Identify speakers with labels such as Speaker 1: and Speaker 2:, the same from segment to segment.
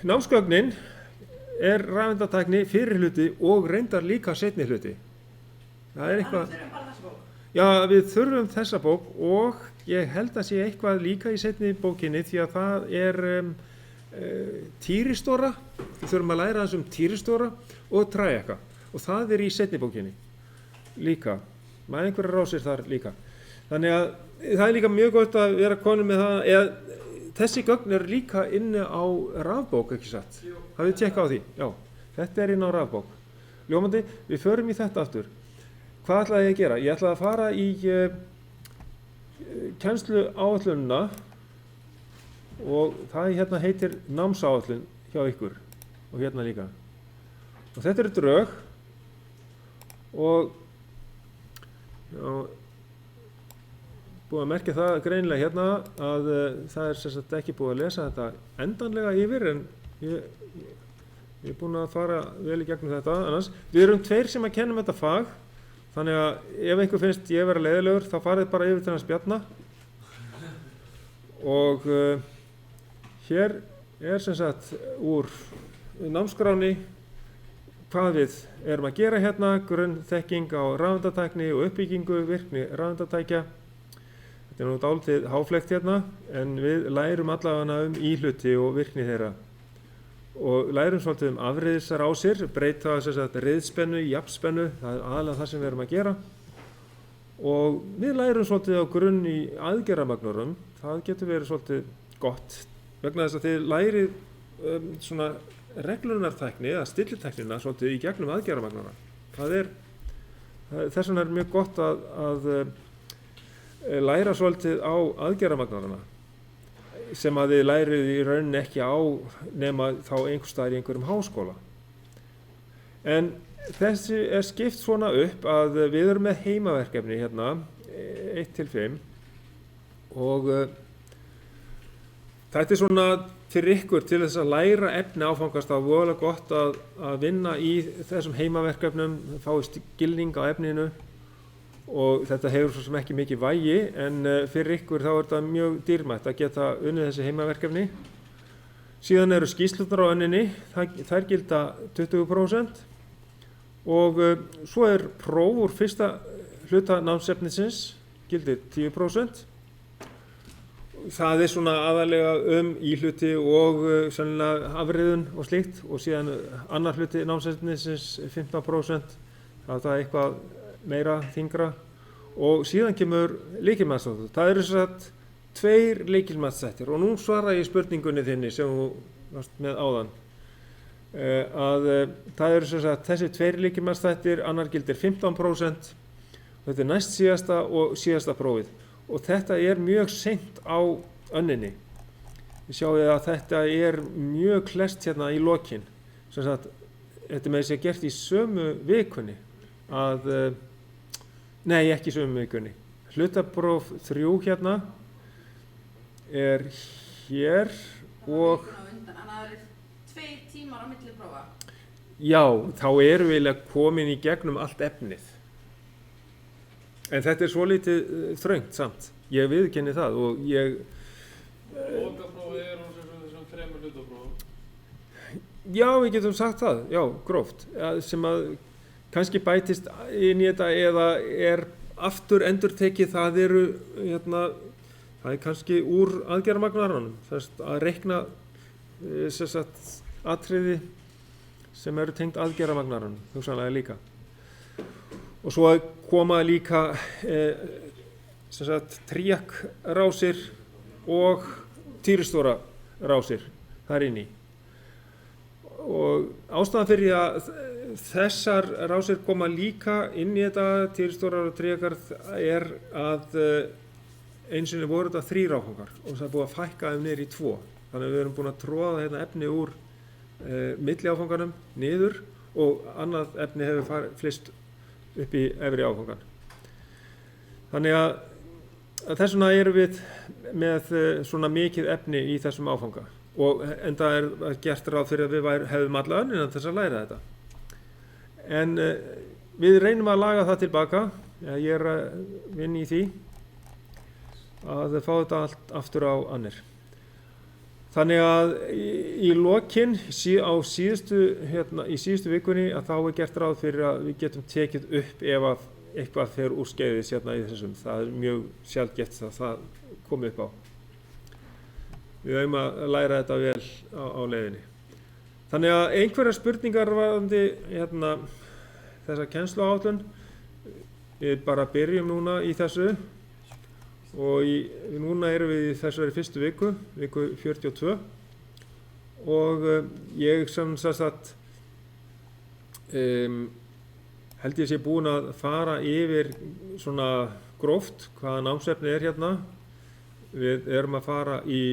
Speaker 1: námsgögnin rafeindatækni fyrri hluti og reyndar líka seinni hluti. Það eitthvað.
Speaker 2: Við þurfum bara þessa bók.
Speaker 1: Já, við þurfum þessa bók og ég held að sé eitthvað líka í seinni bókinni því að það týristóra. Við þurfum að læra þessum týristóra og træjaka og það í seinni bókinni líka. Með einhverjar rásir þar líka. Þannig að það líka mjög gott að vera konur með það. Þessi gögn líka inni á rafbók, ekki satt? Hafið þið tjekkað á því? Já, þetta inni á rafbók. Ljómandi, við förum í þetta aftur. Hvað ætlaði ég að gera? Ég ætlaði að fara í kennsluáætlunina og það hérna heitir námsáætlun hjá ykkur og hérna líka. Og þetta drög og já, búið að merkja það greinilega hérna að það sem sagt ekki búið að lesa þetta endanlega yfir en ég er búin að fara vel í gegnum þetta annars. Við erum tveir sem að kennum þetta fag þannig að ef einhver finnst ég vera leiðilegur þá farið bara yfir til hans Bjarna og hér sem sagt úr námskráni hvað við erum að gera hérna, grunnþekking á rafeindatækni og uppbyggingu virkni rafeindatækja. Þetta nú dálítið háfleygt hérna en við lærum allavega íhluti og virkni þeirra og lærum svolítið afriðsrásir, breyta riðspennu í jafnspennu, það aðalega það sem við erum að gera og við lærum svolítið á grunn í aðgerðamagnurum, það getur verið svolítið gott vegna þess að þið lærið svona reglunartækni eða stillitæknina svolítið í gegnum aðgerðamagnura. Þess vegna mjög gott að læra svolítið á aðgerðamagnurana sem að þið lærið í rauninni ekki á nema þá einhvers staðar í einhverjum háskóla. En þessi skipt svona upp að við erum með heimaverkefni hérna 1-5 og þetta svona fyrir ykkur til þess að læra efni áfangast þá voðalega gott að vinna í þessum heimaverkefnum, fáið skilning á efninu og þetta hefur svo sem ekki mikið vægi en fyrir ykkur þá þetta mjög dýrmætt að geta unnið þessi heimaverkefni. Síðan eru skýrslurnar á önninni, þær gilda 20% og svo próf úr fyrsta hluta námsefnisins gildir 10%. Það svona aðalega íhluti og sennilega afriðun og slíkt og síðan annar hluti námsefnisins 15%, það eitthvað meira þyngra og síðan kemur lykilmatsþáttur. Það eru satt 2 lykilmatsþættir og nú svara ég spurningunni þinni sem þú varst með áðan að það eru satt þessi 2 lykilmatsþættir, annar gildir 15% og þetta næst síðasta og síðasta prófið og þetta mjög seint á önninni. Við sjáum að þetta mjög klest hérna í lokin. Sem sagt, þetta með þess að gert í sömu vikunni að nei, ekki sömu vikunni. Hlutapróf 3 hérna hér og
Speaker 2: Þannig að það eru 2 tímar á milli prófa.
Speaker 1: já, þá erum við komin í gegnum allt efnið. En þetta svolítið þröngt samt. Ég viðurkenni það og ég
Speaker 3: Lokaprófið þessum 3 hlutaprófum.
Speaker 1: já, við getum sagt það, já, gróft sem að kannski bætist inn í þetta eða aftur endurtekið það hérna, það kannski úr aðgerðamagnaranum, þess að reikna atriði sem eru tengt aðgerðamagnaranum, hugsanlega líka. Og svo koma líka tríakrásir og týristóra rásir þar inn í. Og ástæðan fyrir að þessar rásir koma líka inn í þetta týristórar og tríakar að einu sinni voru þetta 3 áfangar og það búið að fækka þeim niður í 2. Þannig að við erum búin að tróða hérna efni úr milli áfanganum niður og annað efni hefur flyst upp í efri áfangan. Þannig að þess vegna erum við með svona mikið efni í þessum áfanga og enda gert ráð fyrir að við hefðum alla önnin þess að læra þetta. En við reynum að laga það tilbaka, ég að vinna í því að fá þetta allt aftur á annir. Þannig að í lokin í síðustu vikunni að þá gert ráð fyrir að við getum tekið upp ef að eitthvað fer úr skeiðis í þessum. Það mjög sjaldgæft að það komi upp á. Við höfum að læra þetta vel á leiðinni. Þannig að einhverjar spurningar varðandi þessa kennsluáætlun. Við bara byrjum núna í þessu og núna erum við í þessari fyrstu viku 42 og ég sem sagt held ég sé búinn að fara yfir svona gróft hvaða námsefni hérna. Við erum að fara í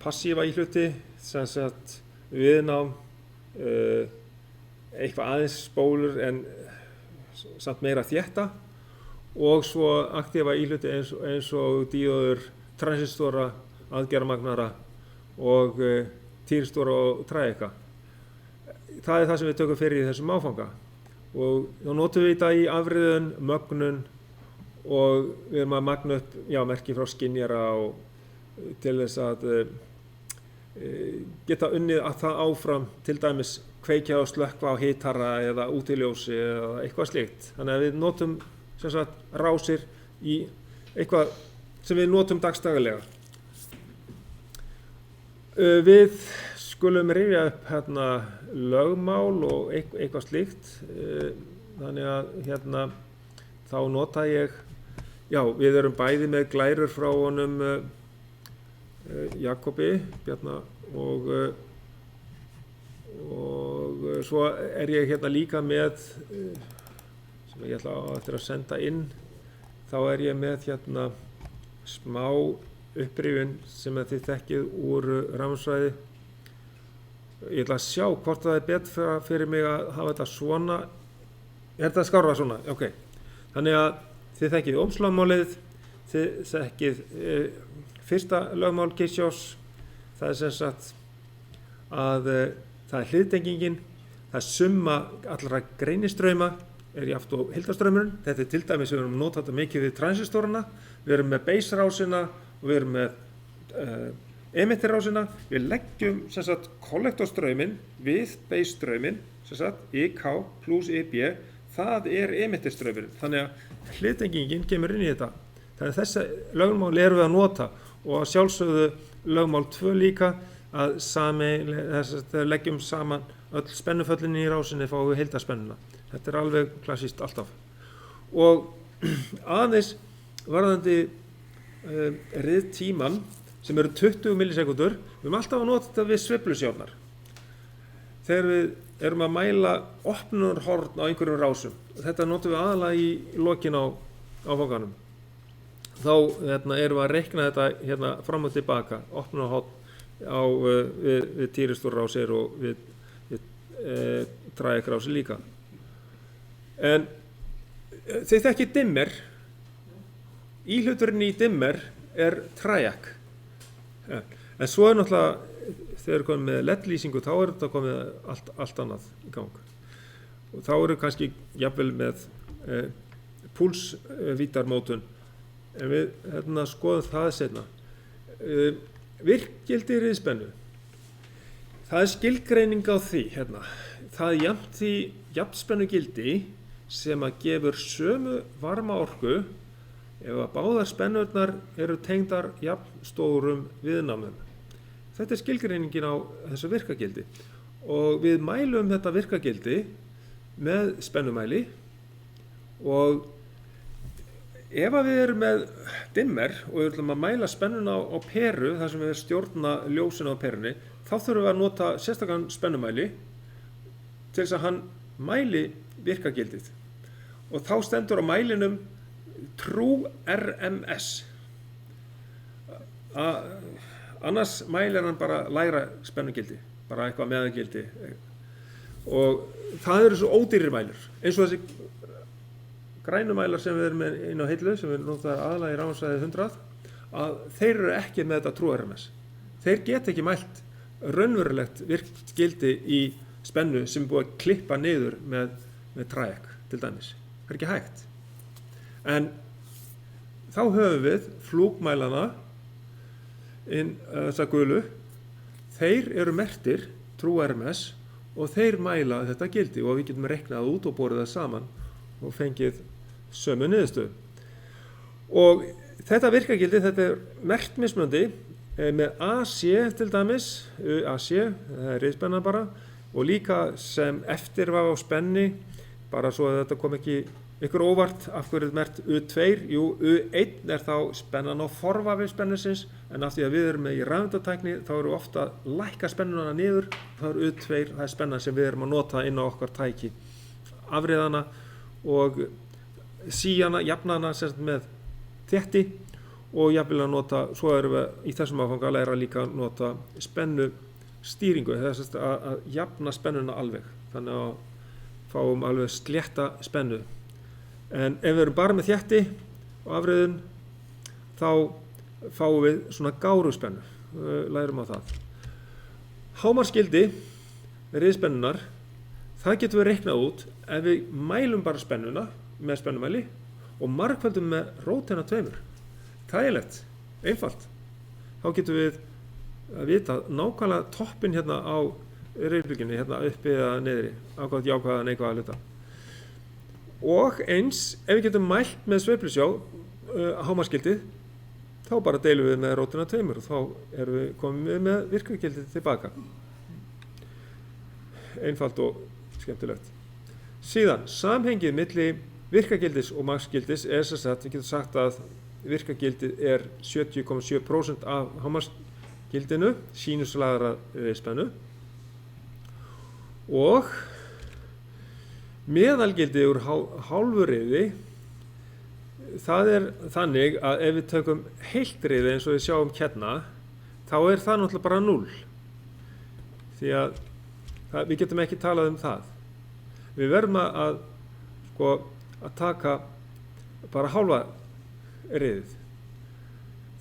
Speaker 1: passífa íhluti, sem sagt viðnám, eitthvað aðeins spólur en samt meira þétta og svo aktífa íhluti eins og díóður, transistora, aðgerðamagnara og týristora og træeka. Það er það sem við tökum fyrir í þessum áfanga og þá notum við þetta í afriðun, mögnun og við erum að magna upp merki frá skynjara og til þess að geta unnið að það áfram, til dæmis kveikja og slökkva á hitara eða útiljósi eða eitthvað slíkt. Þannig að við notum sem sagt rásir í eitthvað sem við notum dagstaglega. Við skulum rifja upp lögmál og eitthvað slíkt. Þannig að þá nota ég, við erum bæði með glærur frá honum Jakobi Bjarna og svo er ég líka með sem ég ætla eftir að senda inn, þá er ég með smá upprifjun sem þið þekkið úr rafmagnsfræði. Ég ætla að sjá hvort það er betra fyrir mig að hafa þetta svona. Er þetta skárra svona? Ok. Þannig að þið þekkið Ohmslögmálið, þið þekkið fyrsta lögmál Kirchhoffs, það er sem sagt að það er hliðtengingin, það er summa allra greinistrauma er jafnt og heildarstraumurinn. Þetta er til dæmis við erum notað þetta mikið við transistorana, við erum með base-rásina og við erum með emitterrásina. Við leggjum sem sagt kollektorstrauminn við base-strauminn, sem sagt IK plus IB, það er emitterstraumurinn. Þannig að hliðtengingin kemur inn í þetta. Þannig að þessi lögmál erum við að nota og að sjálfsögðu lögmál 2 líka að leggjum saman öll spennuföllin í rásinni fáum við heildarspennuna. Þetta er alveg klassískt alltaf. Og aðeins varðandi riðtíman sem eru 20 millisekundur, við erum alltaf að nota þetta við sveiflusjárnar. Þegar við erum að mæla opnunarhorn á einhverjum rásum, þetta notum við aðalega í lokin á áfanganum. Þá erum við að reikna þetta fram og tilbaka, opnunarhorn við týristorrásir og við træekrásir líka. En þið þekkið dimmer, íhluturinn í dimmer er træek. En svo er náttúrulega, þegar við komum með LED-lýsingu, þá er þetta komið allt annað í gang. Og þá eru kannski jafnvel með púlsvítarmótun, en við skoðum það seinna. Virkgildi riðspennu. Það er skilgreining á því, það er jafnt því jafnspennugildi sem að gefur sömu varmaorku ef að báðar spennurnar eru tengdar jafnstórum viðnámum. Þetta er skilgreiningin á þessu virkagildi og við mælum þetta virkagildi með spennumæli og ef að við erum með dimmer og við ætlum að mæla spennuna á peru þar sem við stjórna ljósinu á perunni, þá þurfum við að nota sérstakann spennumæli til þess að hann mæli virkagildið. Og þá stendur á mælinum True RMS. Annars mælir hann bara lægra spennugildi, bara eitthvað meðagildi. Og það eru svo ódýrir mælur, eins og þessi grænumælar sem við erum með inn á hillu, sem við notaðum aðalega í rafmagnsfræði 100, að þeir eru ekki með þetta True RMS. Þeir geta ekki mælt raunverulegt virkgildi í spennu sem er búið að klippa niður með træek, til dæmis. Það er ekki hægt. En þá höfum við flúkmælana þessa gulu, þeir eru merktir TrueRMS og þeir mæla þetta gildi og við getum reiknað út og borið það saman og fengið sömu niðurstöðu. Og þetta virkagildi, þetta er merkt mismunandi með AC til dæmis, AC, það er riðspenna bara, og líka sem eftirvaf á spenni, bara svo að þetta kom ekki ykkur óvart, af hverju er merkt U2, jú, U1 er þá spennan á forvafi spennisins, en af því að við erum með í rafeindatækni, þá erum við ofta að lækka spennuna niður, þá er U2, það er spennan sem við erum að nota inn á okkar tæki, afriðana og síjana, jafnana með þétti, og jafnvel að nota, svo erum við í þessum áfanga að læra líka að nota spennu stýringu, þess að jafna spennuna alveg, þannig að fáum alveg slétta spennu. En ef við erum bara með þétti og afriðun, þá fáum við svona gáruspennu, lærum á það. Hámarksgildi riðspennunar, það getum við reiknað út ef við mælum bara spennuna með spennumæli og margföldum með rótina 2. Þægilegt, einfalt. Þá getum við að vita nákvæmlega toppinn hérna á riðbylgjunni, hérna uppi eða niðri, ákvæmt jákvæða neikvæða hluta. Og eins, ef við getum mælt með sveiflusjá hámarksgildið, þá bara deilum við með rótina 2 og þá erum við komið með virkagildið tilbaka. Einfalt og skemmtilegt. Síðan, samhengið milli virkagildis og maksgildis er sem sagt, við getum sagt að virkagildið er 70,7% af hámarksgildinu, sínuslægara spennu, og meðalgildið úr hálfu riði, það er þannig að ef við tökum heilt riði eins og við sjáum hérna, þá er það náttúrulega bara 0. Því að við getum ekki talað um það. Við verðum að taka bara hálfa riðið.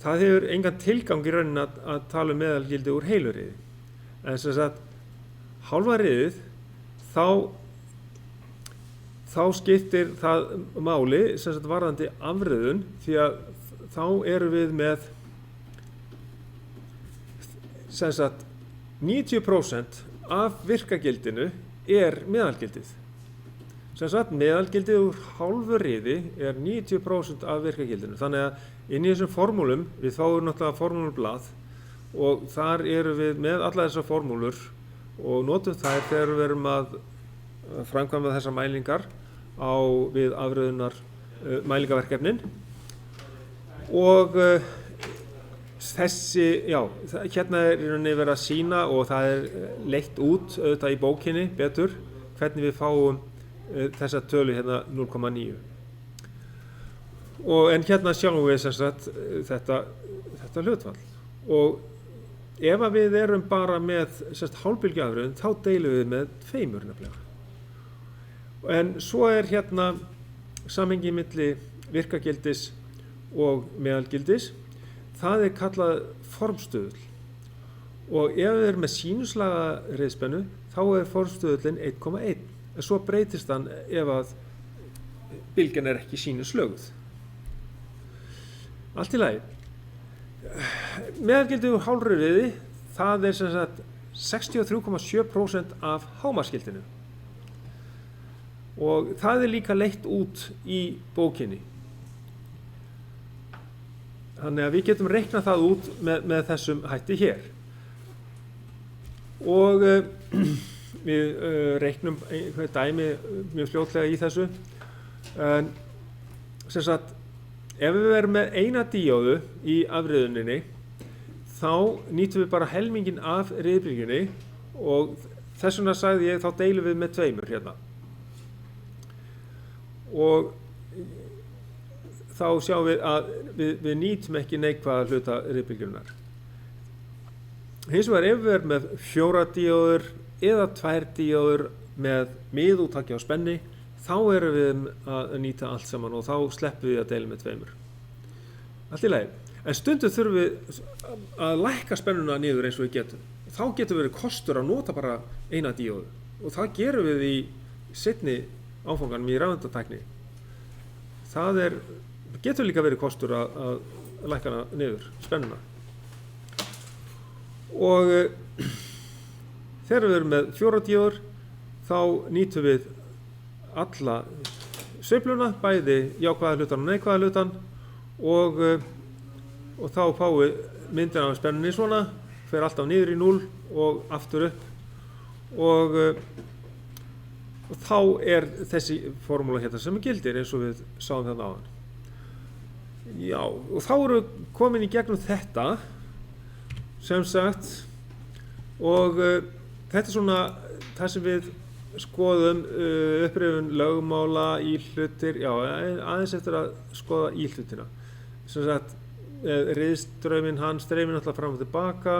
Speaker 1: Það hefur engan tilgang í rauninni að tala um meðalgildi úr heilu riði. En sem sagt, hálfa riðið, þá skiptir það máli sem sagt varðandi afriðun, því að þá erum við með sem sagt 90% af virkagildinu er meðalgildið. Sem sagt, meðalgildið úr hálfu riði er 90% af virkagildinu. Þannig að inn í þessum formúlum, við fáum náttúrulega formúlublað og þar erum við með alla þessar formúlur og notum þær þegar við erum að framkvæma þessar mælingar við afriðunar mælingaverkefnin. Og þessi, já, hérna er í rauninni verið að sýna og það er leitt út auðvitað í bókinni betur hvernig við fáum þessa tölu hérna 0,9. En hérna sjáum við sem sagt þetta hlutfall. Og ef við erum bara með hálfbylgjuafriðun, þá deilum við með 2 nefnilega. En svo er hérna samhengi milli virkagildis og meðalgildis. Það er kallað formstuðull. Og ef við erum með sínuslæga riðspennu, þá er formstuðullin 1,1. En svo breytist hann ef að bylgjan er ekki sínuslöguð. Allt í lagi. Meðalgildið úr hálfri riði, það er sem sagt 63,7% af hámarksgildinu. Og það er líka leitt út í bókinni. Þannig að við getum reiknað það út með þessum hætti hér. Og við reiknum einhver dæmi mjög fljótlega í þessu. En sem sagt, ef við erum með eina díóðu í afriðuninni, þá nýtum við bara helminginn af riðbylgjunni og þess vegna sagði ég þá deilum við með 2 hérna. Og þá sjáum við að við nýtum ekki neikvæða hluta riðbylgjunnar. Hins vegar ef við erum með 4 díóður eða 2 díóður með miðúttaki á spenni, þá erum við að nýta allt saman og þá sleppum við að deila með 2. Allt í lagi. En stundum þurfum við að lækka spennuna niður eins og við getum. Þá getur verið kostur að nota bara eina díóðu og það gerum við í seinni áfanganum í rafeindatækni. Það getur líka verið kostur að lækka hana niður, spennuna. og þegar við erum með 4 díóður þá nýtum við alla sveifluna, bæði jákvæða hlutan og neikvæða hlutan og þá fáum við myndina af spennunni svona, fer alltaf niður í 0 og aftur upp og þá er þessi formúla hérna sem gildir eins og við sáum þarna áðan. Já, og þá erum við komin í gegnum þetta sem sagt og þetta er svona það sem við skoðum upprifjun lögmála, íhlutir, já aðeins eftir að skoða íhlutina. Sem sagt riðstrauminn hann streymir náttúrulega fram og tilbaka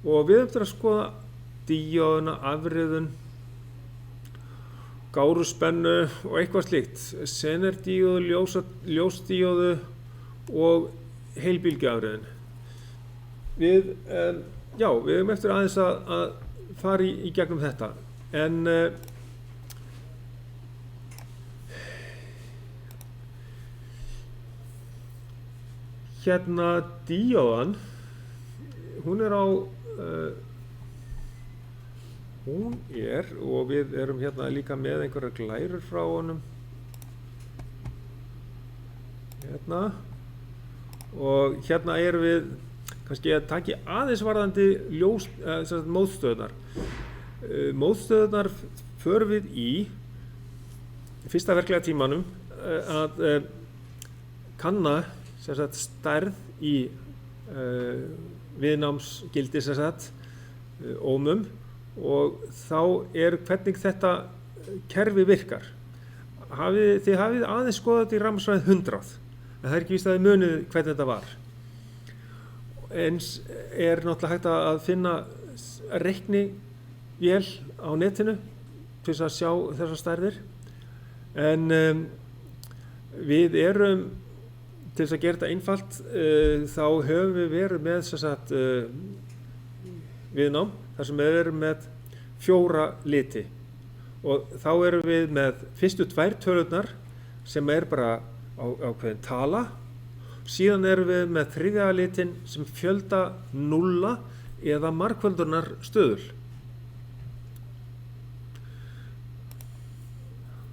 Speaker 1: og við eftir að skoða díóðuna, afriðun, gáruspennu og eitthvað slíkt, senerdíóðu, ljósdíóðu og heilbylgjuafriðun. Við höfum eftir aðeins að fara í gegnum þetta, en hérna díóðan, hún er og við erum hérna líka með einhverjar glærur frá honum hérna og hérna erum við kannski að taka aðeins varðandi mótstöðunar. Mótstöðunar förum við í fyrsta verklega tímanum að kanna stærð í viðnámsgildi ómum og þá hvernig þetta kerfi virkar. Þið hafið aðeins skoðað þetta í rafmagnsfræði 100, en það er ekki víst að þið munið hvernig þetta var. Eins er náttúrulega hægt að finna reiknivél á netinu til að sjá þessar stærðir, en við erum til þess að gera þetta einfalt þá höfum við verið með viðnám þar sem við erum með 4 liti og þá erum við með fyrstu 2 tölurnar sem bara ákveðin tala, síðan erum við með 3. litin sem fjölda 0 eða margföldunar stöðul.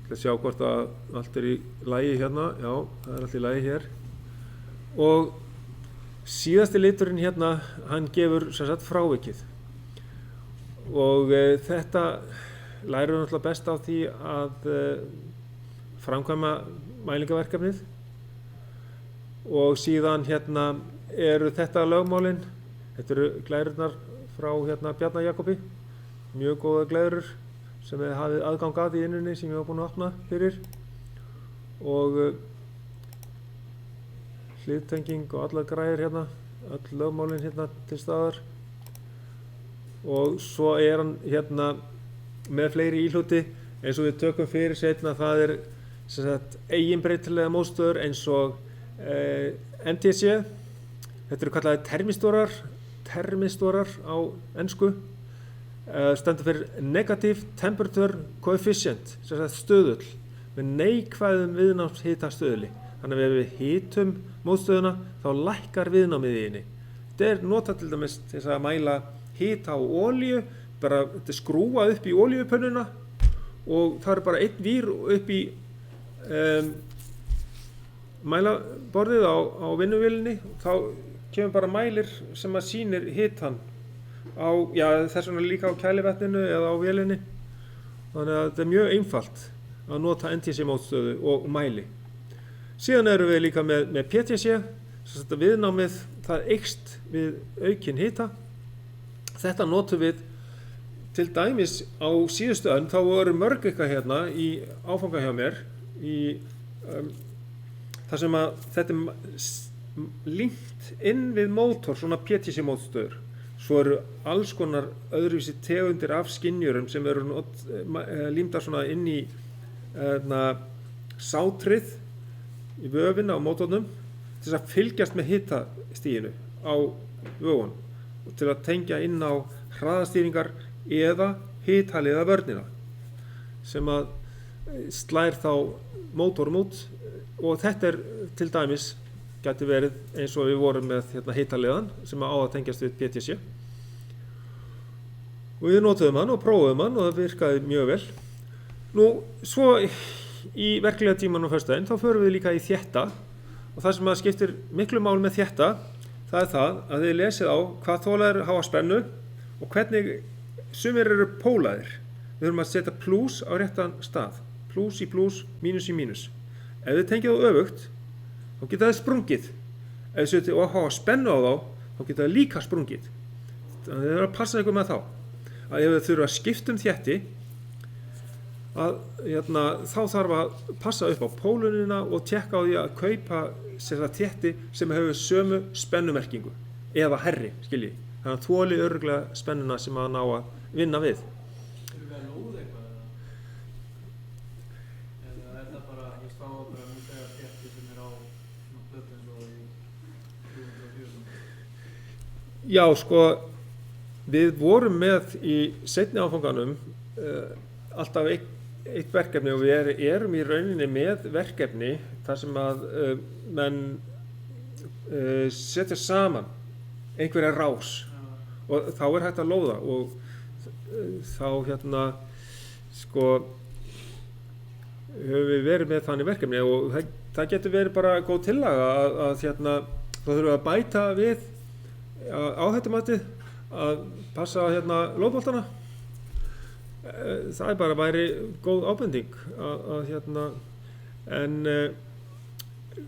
Speaker 1: Að sjá hvort að allt í lagi hérna, já það allt í lagi hér og síðasti liturinn hérna hann gefur frávikið og þetta lærum við náttúrulega best á því að framkvæma mælingaverkefnið og síðan hérna eru þetta lögmálin, þetta eru glærurnar frá Bjarna Jakobi, mjög góða glærur sem við hafið aðgang að í innunni sem ég var búinn að opna fyrir og hliðtenging og allar græður hérna, öll lögmálin hérna til staðar og svo er hann hérna með fleiri íhluti eins og við tökum fyrir seinna, það er eiginbreytilega mótstöður eins og NTC, þetta eru kallaðir termistorar á ensku, stendur fyrir negative temperature coefficient, stöðull með neikvæðum viðnámshita-stöðuli. Þannig að ef við hitum mótstöðuna þá lækkar viðnámið í henni. Þetta er notað til dæmis til að mæla hita á olíu, bara skrúa upp í olíupönnuna og það er bara einn vír upp í mælaborðið á vinnuvélinni og þá kemur bara mælir sem að sýnir hitan á, þess vegna líka á kælivetninu eða á vélinni. Þannig að þetta er mjög einfalt að nota NTC mótstöðu og mæli. Síðan erum við líka með PTC, þetta viðnámið það eykst við aukinn hita. Þetta notum við til dæmis á síðustu önn, þá voru mörg eitthvað hérna í áfanga hjá mér þar sem að þetta er límt inn við mótor, svona PTC mótstöður. Svo eru alls konar öðruvísi tegundir af skynjurum sem eru límdar svona inn í sátrið í vöfina á mótornum til að fylgjast með hitastiginu á vögun og til að tengja inn á hraðastýringar eða hitaliða vörnina sem að slær þá mótorum út og þetta er til dæmis gæti verið eins og við vorum með hitaliðan sem á að tengjast við PTC. Og við notuðum hann og prófuðum hann og það virkaði mjög vel. Nú, svo í verklega tímanum á föstudaginn þá förum við líka í þétta og það sem að skiptir miklu máli með þétta, það er það að þið lesið á hvað þolar hafa spennu og hvernig sumir eru pólaðir. Við þurfum að setja plús á réttan stað. Plús í plús, mínus í mínus. Ef þið tengið á öfugt, þá geta það sprungið. Ef þið setjið og hafa spennu á þá geta það líka sprungið. Þannig að þið þurfum að passa ykkur með þá. Að ef þið þurfum að skipta þétti, þá þarf að passa upp á pólunina og tékka á því að kaupa þétti sem hefur sömu spennumerkingu eða herri, skiljið. Þannig að þoli örugglega spennuna sem að ná að vinna við.
Speaker 3: Þurfum við að lóða eitthvað eða er það bara, ég spá bara nú þegar þétti sem á plötu eins og í 340.
Speaker 1: Já, sko, við vorum með í seinni áfanganum alltaf eitt verkefni og við erum í rauninni með verkefni þar sem að menn setja saman einhverja rás og þá er hægt að lóða og þá sko höfum við verið með þannig verkefni og það getur verið bara góð tillaga að þá þurfum við að bæta við áhættumatið að passa lóðboltana. Það bara væri góð ábending en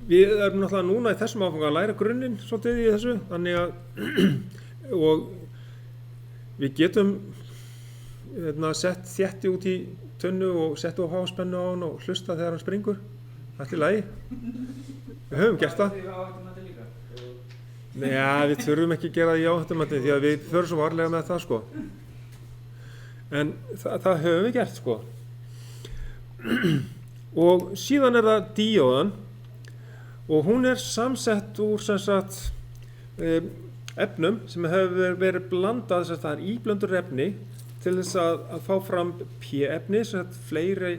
Speaker 1: við erum náttúrulega núna í þessum áfanga að læra grunninn svolítið í þessu þannig að og við getum sett þétti út í tunnu og sett á háspennu á hann og hlusta þegar hann springur. Allt í lagi. Við höfum gert það. Nei, við þurfum ekki að gera það í áhættumati því að við förum svo varlega með það sko. En það höfum við gert sko. Og síðan er það díóðan og hún er samsett úr efnum sem hefur verið blandað, það er íblöndur efni til þess að fá fram P-efni, fleiri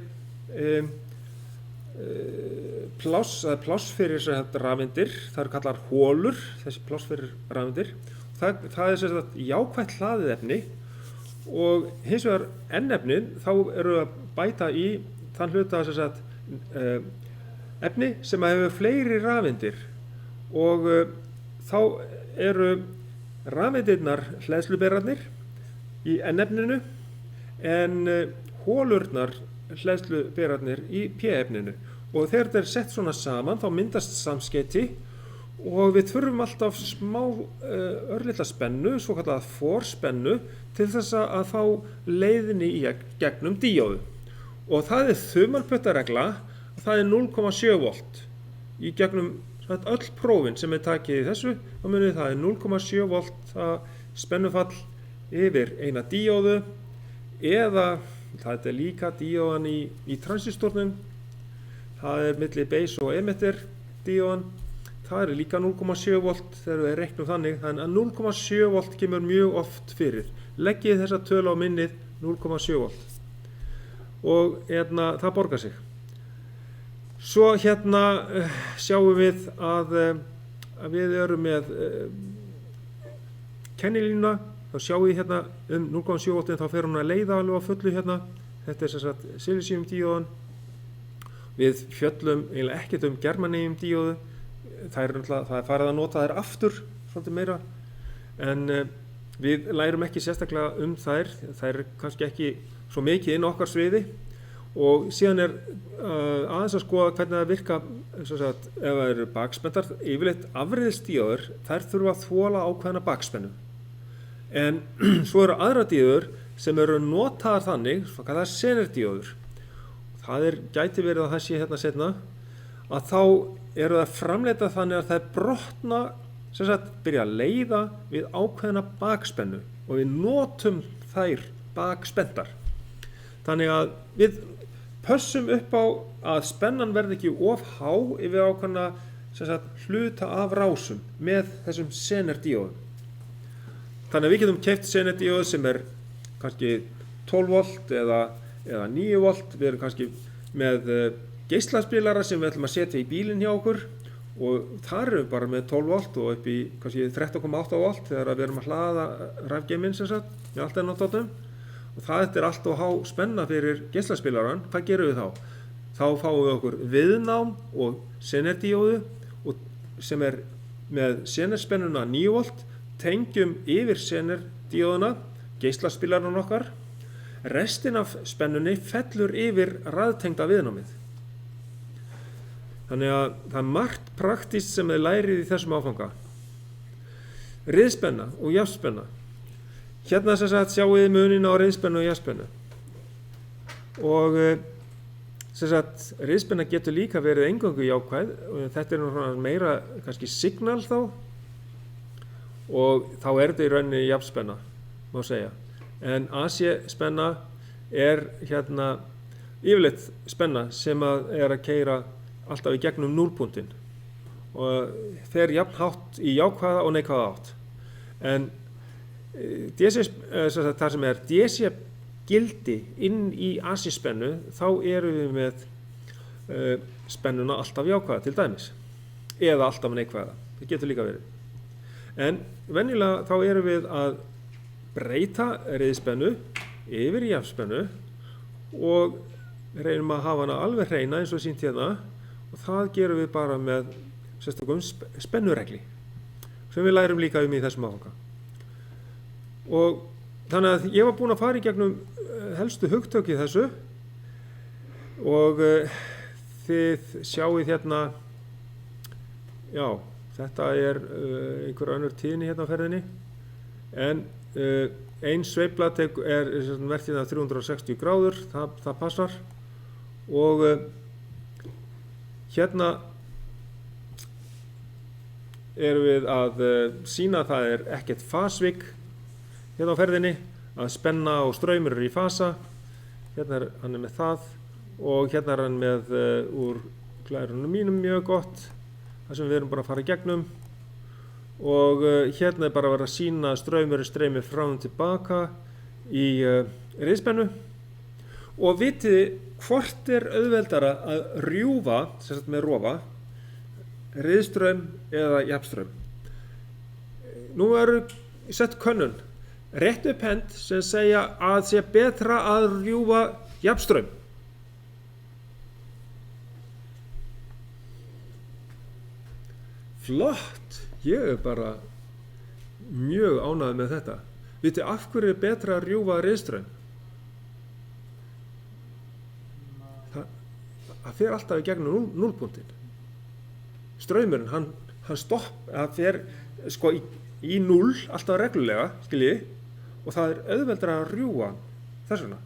Speaker 1: pláss fyrir rafeindir, það eru kallar holur, þessi pláss fyrir rafeindir. Það er jákvætt hlaðið efni og hins vegar N-efnin þá eru að bæta í þann hluta efni sem hefur fleiri rafeindir og þá eru rafeindirnar hleðsluberarnir í N-efninu en holurnar hleðsluberarnir í P-efninu og þegar þetta er sett svona saman þá myndast samskeyti og við þurfum alltaf smá örlitla spennu, svo kallað forspennu til þess að fá leiðinni í gegnum díóðu og það er þumalputtaregla og það er 0,7 volt í gegnum öll prófin sem er takið í þessu þá munið það er 0,7 volt spennufall yfir eina díóðu eða það er líka díóðan í transistornum það er milli base og emitter díóðan það er líka 0,7 volt þegar við reiknum þannig að 0,7 volt kemur mjög oft fyrir leggið þessa tölu á minnið 0,7 volt og það borgar sig svo sjáum við að við erum með kennilínuna þá sjáum við 0,7 voltin þá fer hún að leiða alveg á fullu þetta er silísium díóðan við fjöllum eiginlega ekkert germaníum díóðu það er farið að nota þær aftur svolítið meira en við lærum ekki sérstaklega þær er kannski ekki svo mikið inn á okkar sviði og síðan er aðeins að skoða hvernig það virka ef það eru bakspenntar yfirleitt afriðsdíóður þær þurfa að þola ákveðna bakspennu en svo eru aðra díóður sem eru notaðar þannig það er senerdíóður það gæti verið að það sé seinna að þá eru það framleitað þannig að það brotna byrja að leiða við ákveðna bakspennu og við notum þær bakspenntar þannig að við pössum upp á að spennan verði ekki of há yfir ákveðna hluta af rásum með þessum senerdíóðum þannig að við getum keypt senerdíóð sem er kannski 12 volt eða 9 volt við erum kannski með geislaspilara sem við ætlum að setja í bílinn hjá okkur og þar erum við bara með 12 volt og upp í kannski 13,8 volt þegar við erum að hlaða rafgeiminn sem sagt með allt ennáttáttum og það er allt og há spenna fyrir geislaspilaran. Hvað gerum við þá? Þá fáum við okkur viðnám og senerdíóðu og sem er með senerspennuna 9 volt, tengjum yfir senerdíóðuna geislaspilaran okkar, restin af spennunni fellur yfir raðtengda viðnámið. Þannig að það er margt praktískt sem þið lærið í þessum áfanga. Riðspenna og jafnspenna. Hérna sem sagt sjáum við munin á riðspennu og jafnspennu. Og sem sagt riðspenna getur líka verið eingöngu jákvæð og þetta er nú meira kannski signal þá og þá er þetta í rauninni jafnspenna, má segja. En AC-spenna er hérna yfirleitt spenna sem er að keyra alltaf í gegnum núlpunktinn og fer jafn hátt í jákvæða og neikvæða átt. En DC, það sem er DC-gildi inn í AC-spennu, þá erum við með spennuna alltaf jákvæða til dæmis. Eða alltaf neikvæða, það getur líka verið. En venjulega þá erum við að breyta riðspennu yfir í jafnspennu og reynum að hafa hana alveg hreina eins og sýnt hérna. Og það gerum við bara með sérstökum spennuregli sem við lærum líka í þessum áfanga. Og þannig að ég var búinn að fara í gegnum helstu hugtök í þessu og þið sjáið hérna, já, þetta er einhver önnur tíðni hérna á ferðinni en ein sveifla er verðið að 360 gráður, það passar og hérna erum við að sýna að það er ekkert fasvik hérna á ferðinni, að spenna og straumur eru í fasa. Hérna hann með það og hérna hann með úr glærunum mínum mjög gott, það sem við erum bara að fara í gegnum og hérna er bara að vera að sýna að straumurinn streymir fram og tilbaka í riðspennu og vitið hvort er auðveldara að rjúfa, sem sagt með rofa, riðstraum eða jafnstraum. Nú verður sett könnun, rétt upp hend sem segja að sé betra að rjúfa jafnstraum. Flott, ég er bara mjög ánægður með þetta. Vitið af hverju er betra að rjúfa riðstraum? Það fer alltaf í gegnum núlpunktinn. Straumurinn, hann fer sko í núll alltaf reglulega, skiljiði, og það er auðveldara að rjúfa þess vegna.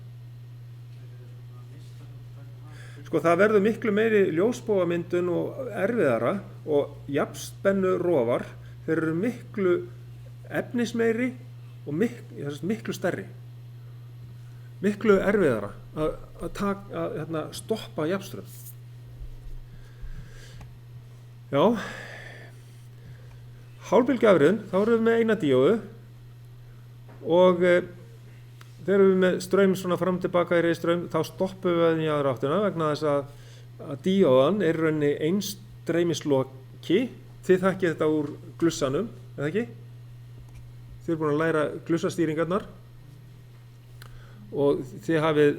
Speaker 1: Sko það verður miklu meiri ljósbogamyndun og erfiðara og jafnspennu rofar, þeir eru miklu efnismeiri og miklu stærri. Miklu erfiðara að stoppa jafnstraum. Já, hálfbylgjuafriðun, þá erum við með eina díóðu og þegar við með straum svona fram tilbaka í riðstraum, þá stoppum við í aðra áttina vegna þess að díóðan er í rauninni einstreymisloki. Þið þekkið þetta úr glussanum, eða ekki? Þið eru búin að læra glussastýringarnar. Og þið hafið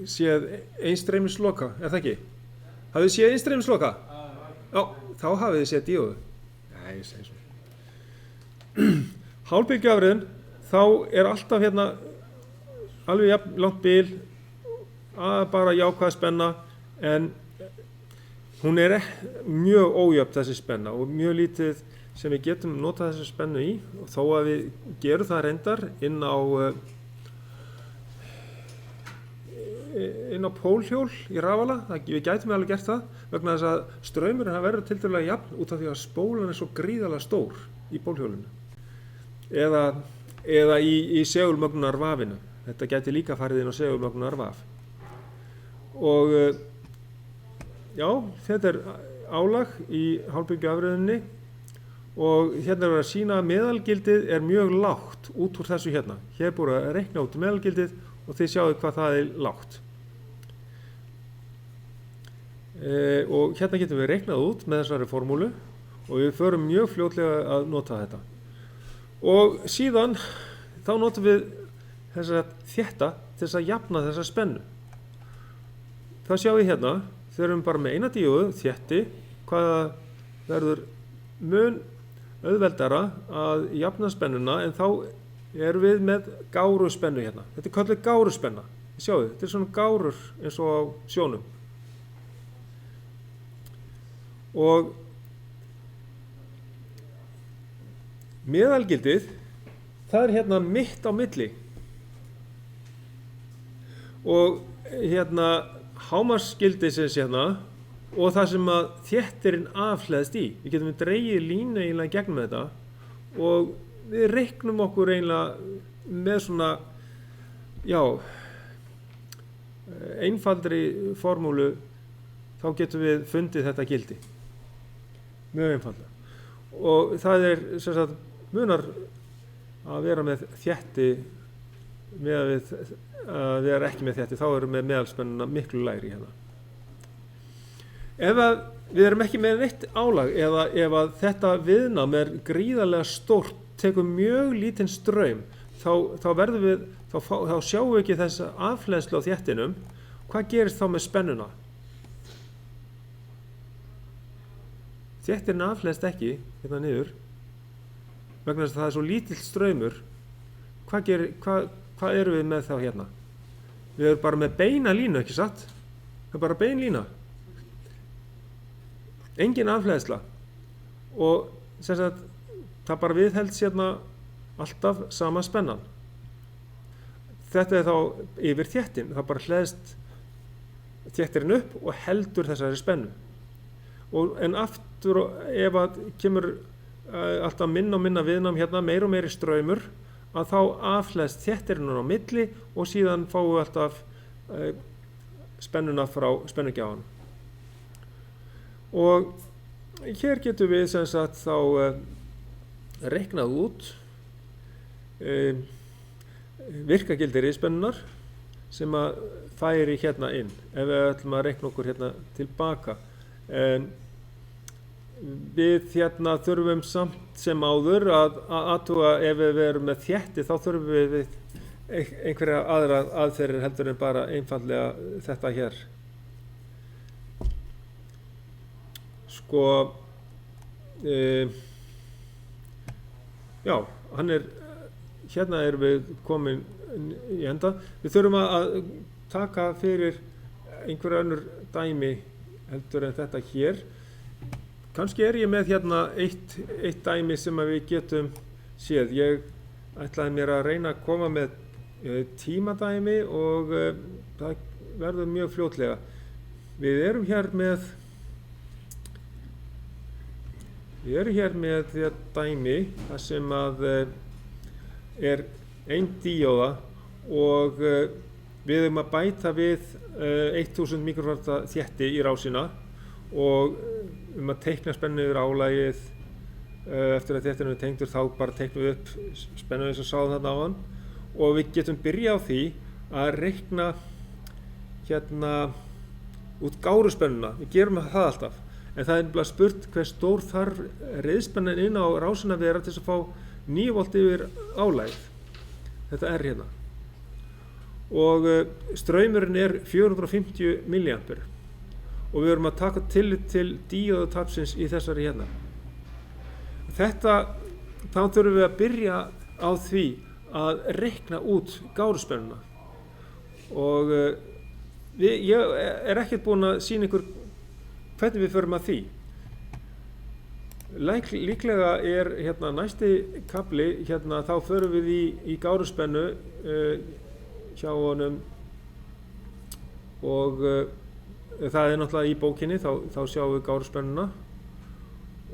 Speaker 1: séð einstreymisloka, er það ekki? Hafið þið séð einstreymisloka? Já, þá hafið þið séð díóðu. Já, ég segi svo. Hálfbylgjuafriðun, þá er alltaf hérna alveg jafn langt bil að bara jákvæð spenna en hún er mjög ójöfn þessi spenna og mjög lítið sem við getum notað þessi spennu í og þó að við gerum það reyndar inn á pólhjól í rafala, við gætum alveg gert það vegna þess að straumurinn verður tiltölulega jafn út af því að spólan er svo gríðarlega stór í pólhjólinu eða í segulmögnunarvafinu. Þetta gæti líka farið inn á segulmögnunarvaf og já, þetta er álag í hálfbylgjuafriðunni og hérna er verið að sýna að meðalgildið er mjög lágt út úr þessu hérna. Hér er búið að reikna út meðalgildið og þið sjáu hvað það er lágt. Og hérna getum við reiknað út með þessari formúlu og við förum mjög fljótlega að nota þetta. Og síðan þá notum við þessa þétta til þess að jafna þessa spennu. Það sjáum við hérna, þegar við erum bara með eina díóðu, þétti, hvaða verður mun auðveldara að jafna spennuna, en þá erum við með gáruspennu hérna. Þetta er kallað gáruspenna. Sjáðu, þetta er svona gárur eins og á sjónum. Og meðalgildið, það er hérna mitt á milli. Og hérna hámarksgildisins hérna og það sem að þéttirinn afhleðst í. Við getum dregið línu eiginlega gegnum þetta og við reiknum okkur eiginlega með svona, já, einfaldri formúlu, þá getum við fundið þetta gildi. Mjög einfaldlega. Og það er sem sagt munar að vera með þétti með að við erum ekki með þétti, þá erum við með meðalspennuna miklu lægri hérna. Ef að við erum ekki með neitt álag eða ef að þetta viðnám er gríðarlega stórt, tekur mjög lítinn straum, þá verðum við, þá sjáum við ekki þessa afhleðslu á þéttinum. Hvað gerist þá með spennuna? Þéttirinn afhleðst ekki hérna niður vegna þess að það er svo lítill straumur. Hvað erum við með þá hérna? Við erum bara með beina línu, ekki satt? Það er bara bein lína. Engin afhleðsla. Og sem sagt, það bara viðhelds hérna alltaf sama spennan. Þetta er þá yfir þéttin. Það bara hleðst þéttirinn upp og heldur þessari spennu. En aftur, ef að kemur alltaf minna og minna viðnám hérna, meir og meiri straumur, að þá afhleðst þéttirinn á milli og síðan fáum við alltaf spennuna frá spennugjafanum. Og hér getum við sem sagt þá reiknað út virkagildi riðspennunar sem að færi hérna inn, ef við ætlum að reikna okkur hérna tilbaka. Við hérna þurfum samt sem áður að athuga, ef við erum með þétti, þá þurfum við einhverja aðra aðferðir heldur en bara einfaldlega þetta hér. Sko, já, hérna erum við komin í enda. Við þurfum að taka fyrir einhverja önnur dæmi heldur en þetta hér. Kannski er ég með hérna eitt dæmi sem að við getum séð. Ég ætlaði mér að reyna að koma með tímadæmi og það verður mjög fljótlega. Við erum hér með dæmi þar sem að er ein díóða og við erum að bæta við 1000 mikrofarta þétti í rásina og að teikna spennu yfir álagið eftir að þéttirinn er tengdur, þá bara teiknum við upp spennu eins og sáðum þarna áðan og við getum byrjað á því að reikna hérna út gáruspennuna. Við gerum það alltaf, en það er bara spurt hver stór þarf riðspennan inn á rásina vera til þess að fá 9 volt yfir álagið. Þetta er hérna. Og straumurinn er 450 milliampere og við erum að taka tillit til díóðutapsins í þessari hérna. Þá þurfum við að byrja á því að reikna út gáruspennuna og ég er ekkert búinn að sýna ykkur hvernig við förum að því. Líklega er hérna næsti kafli, hérna þá förum við í gáruspennu hjá honum og það er náttúrulega í bókinni, þá sjáum við gáruspennuna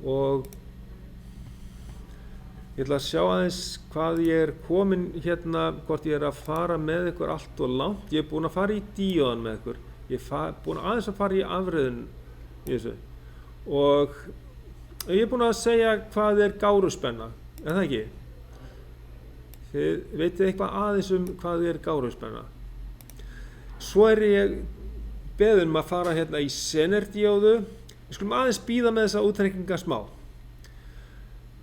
Speaker 1: og ég ætla að sjá aðeins hvað ég er komin hérna, hvort ég er að fara með ykkur allt og langt. Ég er búinn að fara í díóðan með ykkur, ég er búinn aðeins að fara í afriðun í þessu og ég er búinn að segja hvað er gáruspenna, er það ekki? Þið veitir eitthvað aðeins hvað er gáruspenna. Svo er ég beðinn að fara hérna í senerdíóðu. Við skulum aðeins bíða með þessa útreikninga smá.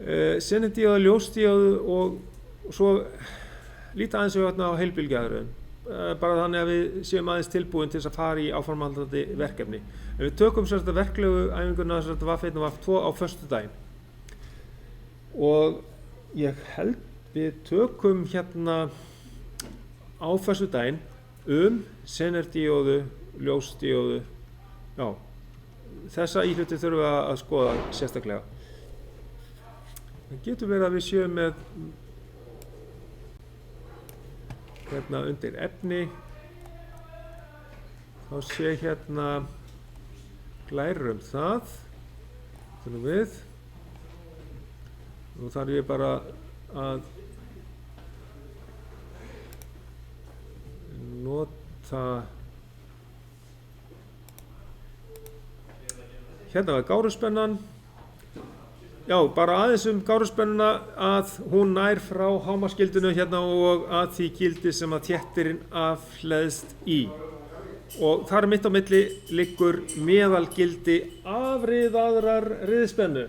Speaker 1: Senendíóðu, ljósdíóðu og svo líta aðeins við á heilbylgjaðurinn. Bara þannig að við séum aðeins tilbúin til þess að fara í áframhaldandi verkefni. En við tökum verklegu æfinguna VAF1 og VAF2 á föstudaginn. Og ég held við tökum hérna á föstudaginn senerdíóðu, ljósdíóðu, já, þessa íhluti þurfum við að skoða sérstaklega. Það getur verið að við séum með hérna undir efni, þá sé hérna glærur það, þurfum við. Nú þarf ég bara að nota, hérna var gáruspennan. Já, bara aðeins gáruspennuna að hún nær frá hámarksgildinu hérna og að því gildi sem að þéttirinn afhleðst í. Og þar mitt á milli liggur meðalgildi afriðaðrar riðspennu.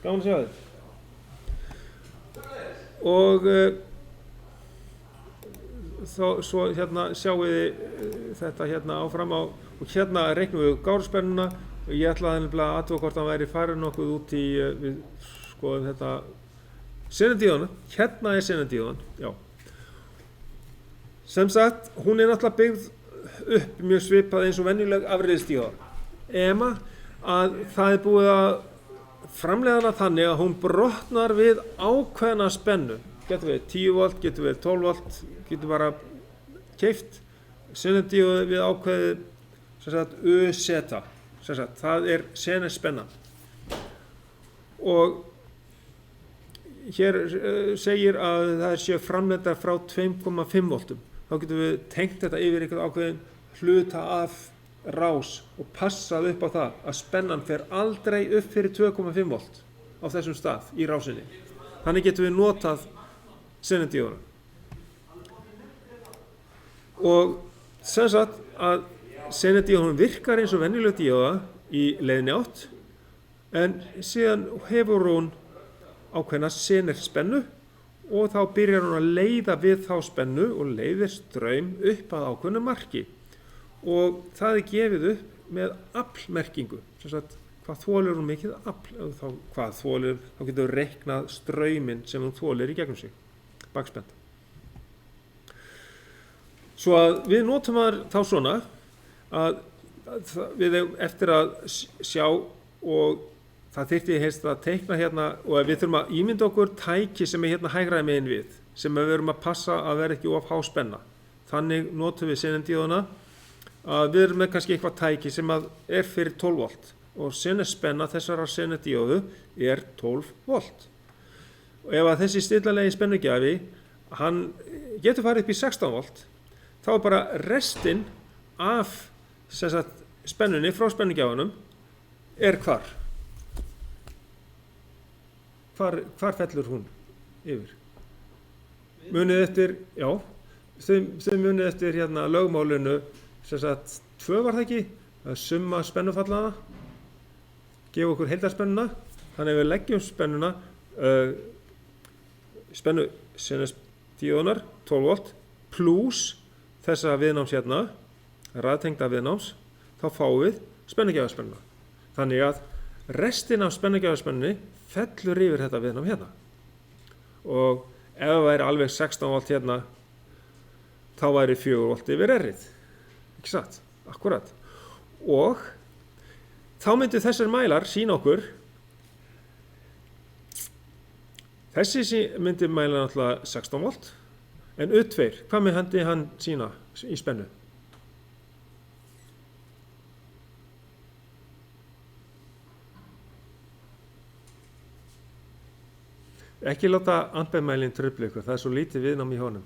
Speaker 1: Gaman að sjá þið. Og svo hérna sjáum við þetta hérna áfram á, og hérna reiknum við gáruspennuna. Ég ætlaði nefnilega að athuga hvort hann væri farin nokkuð út í, við skoðum þetta, senendíóðuna. Hérna er senendíóðan, já. Sem sagt, hún er náttúrulega byggð upp mjög svipað eins og venjuleg afriðsdíóða. Ema að það er búið að framleiða hana þannig að hún brotnar við ákveðna spennu. Getur við 10 volt, getur við 12 volt, getur bara keypt senendíóðu við ákveðið, sem sagt, UZ. Það er senespenna. Og hér segir að það séu framleiddar frá 2,5 voltum. Þá getum við tengt þetta yfir einhvern ákveðin hluta af rás og passað upp á það að spennan fer aldrei upp fyrir 2,5 volt á þessum stað í rásinni. Þannig getum við notað senendíóðuna. Og sem sagt að senendíóðan virkar eins og venjuleg díóða í leiðinni átt, en síðan hefur hún ákveðna senerspennu og þá byrjar hún að leiða við þá spennu og leiðir straum upp að ákveðnu marki. Og það er gefið upp með aflmerkingu, sem sagt hvað þolir hún mikið afl, þá getur við reiknað strauminn sem hún þolir í gegnum sig, bakspennt. Svo að við notum þá svona að við eftir að sjá, og það þyrfti helst að teikna hérna, og við þurfum að ímynda okkur tæki sem er hérna hægra megin við, sem við erum að passa að vera ekki of há spenna. Þannig notum við senendíóðuna að við erum með kannski eitthvað tæki sem er fyrir 12 volt og senespenna þessara senendíóðu er 12 volt. Og ef að þessi stillalegi spennugjafi, hann getur farið upp í 16 volt, þá er bara restinn af spennunni frá spennugjafanum er hvar? Hvar fellur hún yfir? Munið eftir, já, þau munið eftir hérna lögmálinu, 2 var það ekki, að summa spennufallana, gefa okkur heildarspennuna, þannig að við leggjum spennuna, spennu senendíóðunar, 12 volt, pluss þessa viðnáms hérna, raðtengda viðnáms, þá fáum við spennugjafaspennuna. Þannig að restin af spennugjafaspennunni fellur yfir þetta viðnám hérna. Og ef það væri alveg 16 volt hérna, þá væri 4 volt yfir R-ið. Ekki satt? Akkurat. Og þá myndu þessar mælar sýna okkur, þessi myndi mæla náttúrulega 16 volt, en U2, hvað myndi hann sýna í spennu? Ekki láta ampermælinn trufla ykkur, það er svo lítið viðnám í honum.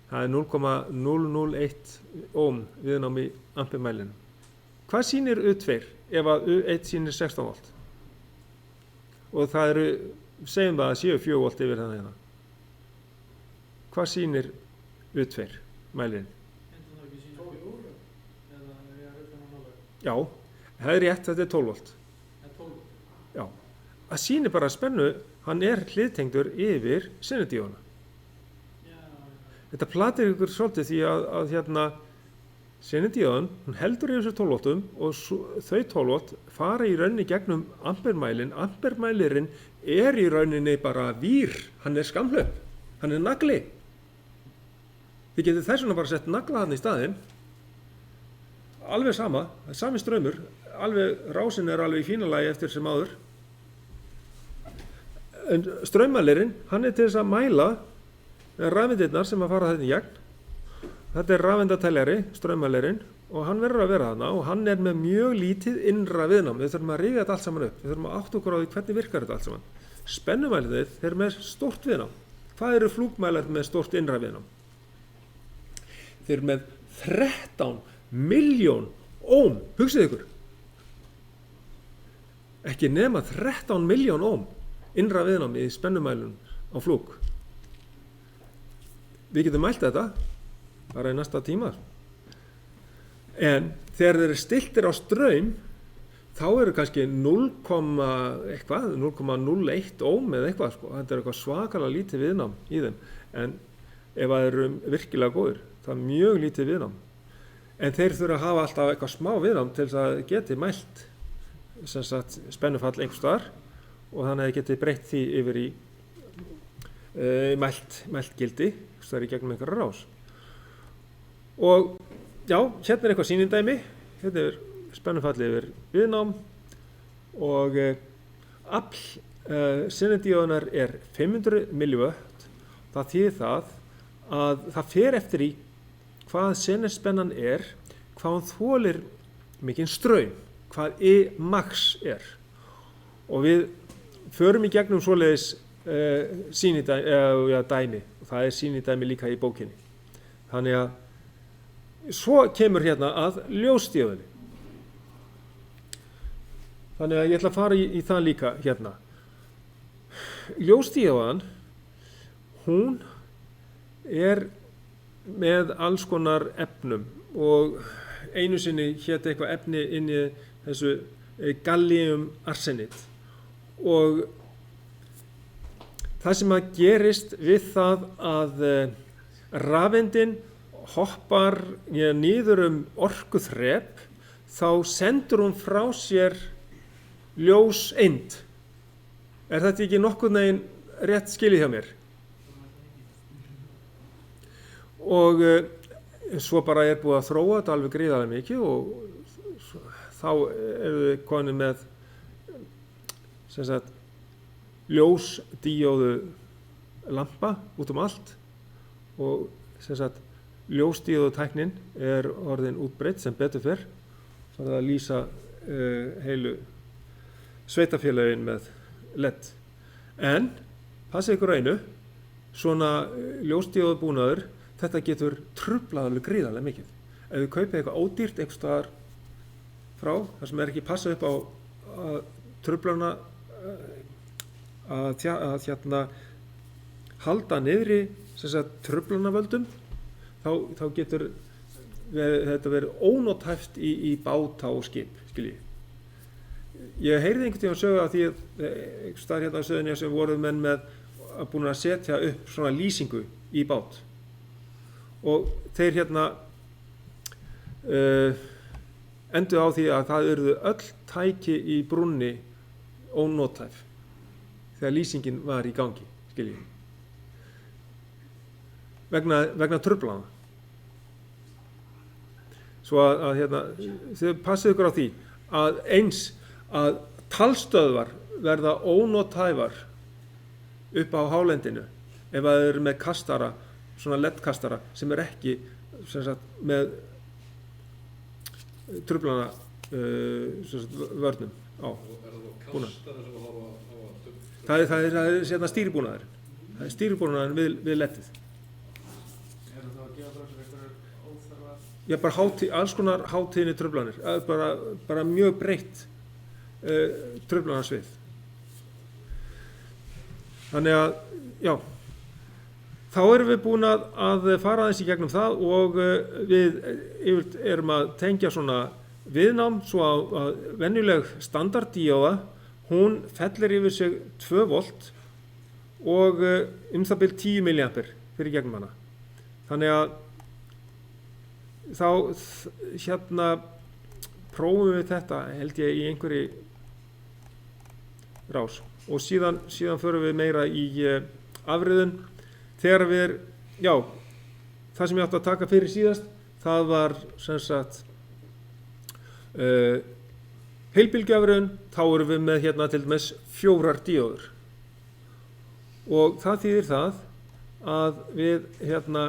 Speaker 1: Það er 0,001 ohm viðnám í ampermælinum. Hvað sýnir U2 ef að U1 sýnir 16 volt? Og það eru, segjum það að séu 4 volt yfir þannig hérna. Hvað sýnir U2 mælinn? Já, það er rétt, þetta er 12 volt. Já, það sýnir bara spennu, hann hliðtengdur yfir senudíóna. Þetta platir ykkur svolítið því að hérna senudíóan, hún heldur yfir þessu 12 voltum og þau 12 volt fara í rauninni gegnum ampermælin. Ampermælirinn í rauninni bara vír, hann skamhlaup, hann nagli. Þið getið þess vegna bara sett nagla hann í staðinn, alveg sama, sami straumur, rásin alveg í fína lagi eftir sem áður. En straummælirinn, hann til þess að mæla rafeindirnar sem að fara þetta í gegn. Þetta rafeindatæljari, straummælirinn, og hann verður að vera þarna og hann með mjög lítið innra viðnám. Við þurfum að rifja þetta allt saman upp. Við þurfum að átta okkur á því hvernig virkar þetta allt saman. Spennumælarnir, þeir með stórt viðnám. Hvað eru flúkmælar með stórt innra viðnám? Þeir með 13 milljón ohm, hugsið ykkur. Ekki nema 13 milljón ohm innra viðnám í spennumælun á flúk. Við getum mælt þetta bara í næsta tíma. En þegar þeir eru stilltir á straum, þá eru kannski 0,01 ohm eða eitthvað, sko. Þetta eitthvað svakalega lítið viðnám í þeim. En ef það eru virkilega góðir, það mjög lítið viðnám. En þeir þurfa að hafa alltaf eitthvað smá viðnám til þess að geti mælt sem sagt spennufall einhvers staðar og þannig að geti breytt því yfir í mælt gildi, það í gegnum einhverja rás. Og já, hérna eitthvað sýnindæmi, hérna spennufalli yfir viðnám og afl senudíónar 500 milliwatt. Það þýðir það að það fer eftir í hvað senuspennan hvað hún þolir mikinn straum, hvað max og við förum í gegnum svoleiðis dæmi og það sýnidæmi líka í bókinni. Þannig að svo kemur hérna að ljósdíóðinni. Þannig að ég ætla að fara í það líka hérna. Ljósdíóðan, hún með alls konar efnum og einu sinni hét eitthvað efni inn í þessu gallium arsenid og það sem að gerist við það að rafeindin hoppar niður orkuþrep, þá sendur hún frá sér ljóseind. Þetta ekki nokkurn veginn rétt skilið hjá mér? Og svo bara búið að þróa þetta alveg gríðarlega mikið og þá við komin með sem sagt ljósdíóðu lampa út allt og sem sagt ljósdíóðu tæknin orðin útbreidd sem betur fer. Það að lýsa heilu sveitafélögin með LED. En passið ykkur einu, svona ljósdíóðu búnaður, þetta getur truflað alveg gríðarlega mikið. Ef við kaupið eitthvað ódýrt einhvers staðar frá, þar sem ekki passað upp á truflana að halda niðri truflanavöldum, þá getur þetta verið ónothæft í báta og skip, skiljið. Ég heyrði einhvern tímann sögu af því að einhvers staðar hérna á Suðurnesjum sem voru menn með að búin að setja upp svona lýsingu í bát. Og þeir enduðu á því að það urðu öll tæki í brúnni ónothæf þegar lýsingin var í gangi, skiljið. Vegna truflana. Svo að þið passið ykkur á því að eins að talstöðvar verða ónothæfar upp á hálendinu ef það eru með kastara, svona LED-kastara sem ekki sem sagt, með truflana vörnum á. Það er stýribúnaður. Það er stýribúnaður við LED-ið.
Speaker 3: Það að gefa frá sér einhverjar óþarfa?
Speaker 1: Já, bara alls konar hátíðinni truflanir. Bara mjög breytt truflanarsvið. Þannig að, já, þá erum við búin að fara aðeins í gegnum það og við erum að tengja svona viðnám svo að venjuleg standarddíóða, hún fellir yfir sig 2 volt og það bil 10 milliampere fyrir gegnum hana. Þannig að þá hérna prófum við þetta held ég í einhverri rás og síðan förum við meira í afriðun þegar við það sem ég átti að taka fyrir síðast það var sem sagt heilbylgjuafriðun. Þá erum við með hérna til dæmis 4 díóður og það þýðir það að við hérna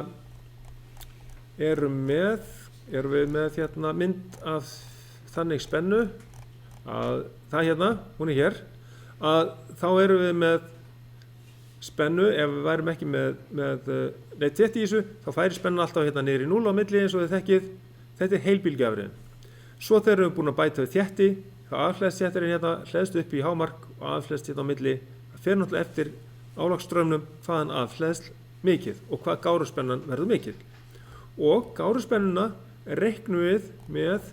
Speaker 1: erum við með hérna mynd af þannig spennu að það hérna, hún er hér, að þá erum við með spennu, ef við værum ekki með neitt þétt í þessu, þá færi spennan alltaf hérna niður í 0 á milli eins og þið þekkið. Þetta er heilbylgjuafriðun. Svo þegar við erum búin að bæta við þétti, þá aðflæðsþéttirinn hérna hleðst upp í hámark og aðflæðst hérna á milli. Það fer náttúrulega eftir álagsströmmnum hvaðan aðflæðst mikið og hvað gáruspennan verður mikið. Og gáruspennuna reiknum við með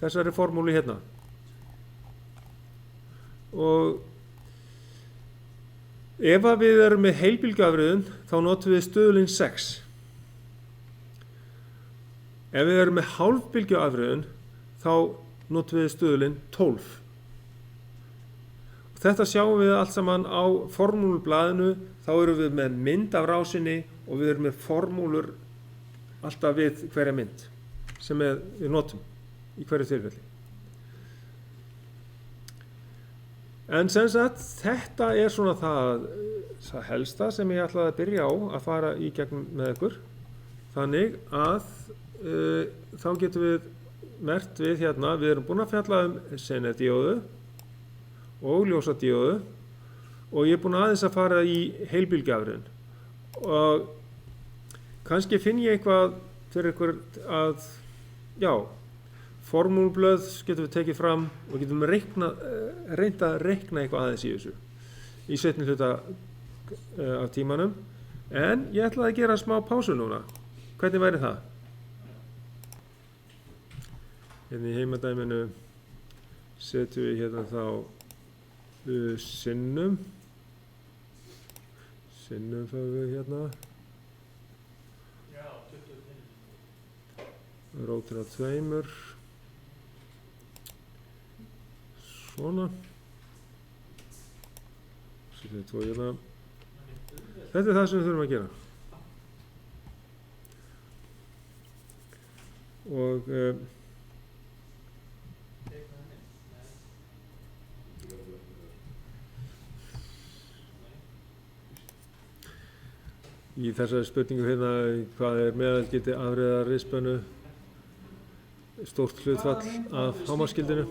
Speaker 1: þessari formúlu hérna. Og ef við erum með heilbylgjuafriðun þá notum við stöðulinn 6. Ef við erum með hálfbylgjuafriðun þá notum við stöðulinn 12. Og þetta sjáum við allt saman á formúlublaðinu. Þá erum við með mynd af rásinni og við erum með formúlur alltaf við hverja mynd sem við notum í hverju tilfelli. En sem sagt, þetta er svona það helsta sem ég ætlaði að byrja á að fara í gegnum með ykkur. Þannig að þá getum við merkt við hérna, við erum búin að fjalla seinadíóðu og ljósadíóðu og ég er búin aðeins að fara í heilbylgjuafriðun. Og kannski finn ég eitthvað fyrir ykkur að, formúlublöð getum við tekið fram og getum reynt að reikna eitthvað aðeins í þessu í seinni hluta af tímanum. En ég ætlaði að gera smá pásu núna. Hvernig væri það? Hérna í heimadæminu setjum við hérna þá sinnum fáum við hérna rótir á 2 svona setjum við 2 hérna. Þetta er það sem við þurfum að gera og í þessari spurningu hérna hvað er meðalgildi afriðar rispönnu stórt hlutfall af hámarksgildinu.